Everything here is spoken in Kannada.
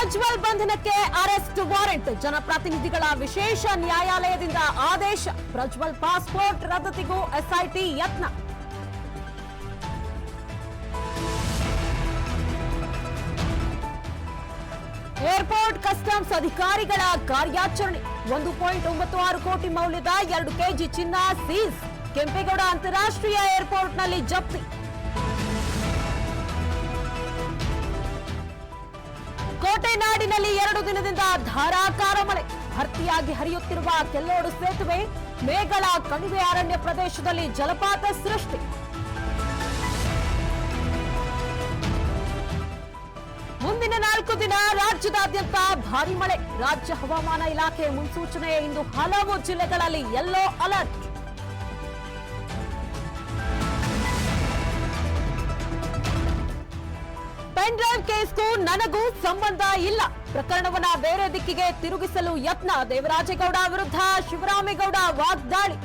ಪ್ರಜ್ವಲ್ ಬಂಧನಕ್ಕೆ ಅರೆಸ್ಟ್ ವಾರೆಂಟ್, ಜನಪ್ರತಿನಿಧಿಗಳ ವಿಶೇಷ ನ್ಯಾಯಾಲಯದಿಂದ ಆದೇಶ. ಪ್ರಜ್ವಲ್ ಪಾಸ್ಪೋರ್ಟ್ ರದ್ದತಿಗೂ ಎಸ್ಐಟಿ ಯತ್ನ. ಏರ್ಪೋರ್ಟ್ ಕಸ್ಟಮ್ಸ್ ಅಧಿಕಾರಿಗಳ ಕಾರ್ಯಾಚರಣೆ. 1.96 ಕೋಟಿ ಮೌಲ್ಯದ 2 ಕೆಜಿ ಚಿನ್ನ ಸೀಸ್. ಕೆಂಪೇಗೌಡ ಅಂತಾರಾಷ್ಟ್ರೀಯ ಏರ್ಪೋರ್ಟ್ನಲ್ಲಿ ಜಪ್ತಿ. ಕೋಟೆನಾಡಿನಲ್ಲಿ 2 ದಿನದಿಂದ ಧಾರಾಕಾರ ಮಳೆ. ಭರ್ತಿಯಾಗಿ ಹರಿಯುತ್ತಿರುವ ಕೆಲ್ಲೋಡು ಸೇತುವೆ. ಮೇಗಳ ಕಣಿವೆ ಅರಣ್ಯ ಪ್ರದೇಶದಲ್ಲಿ ಜಲಪಾತ ಸೃಷ್ಟಿ. ಮುಂದಿನ 4 ದಿನ ರಾಜ್ಯದಾದ್ಯಂತ ಭಾರೀ ಮಳೆ. ರಾಜ್ಯ ಹವಾಮಾನ ಇಲಾಖೆ ಮುನ್ಸೂಚನೆ. ಇಂದು ಹಲವು ಜಿಲ್ಲೆಗಳಲ್ಲಿ ಯೆಲ್ಲೋ ಅಲರ್ಟ್. ಪೆನ್ ಡ್ರೈವ್ ಕೇಸ್ಗೂ ನನಗೂ ಸಂಬಂಧ ಇಲ್ಲ. ಪ್ರಕರಣವನ್ನ ಬೇರೆ ದಿಕ್ಕಿಗೆ ತಿರುಗಿಸಲು ಯತ್ನ. ದೇವರಾಜೇಗೌಡ ವಿರುದ್ಧ ಶಿವರಾಮೇಗೌಡ ವಾಗ್ದಾಳಿ.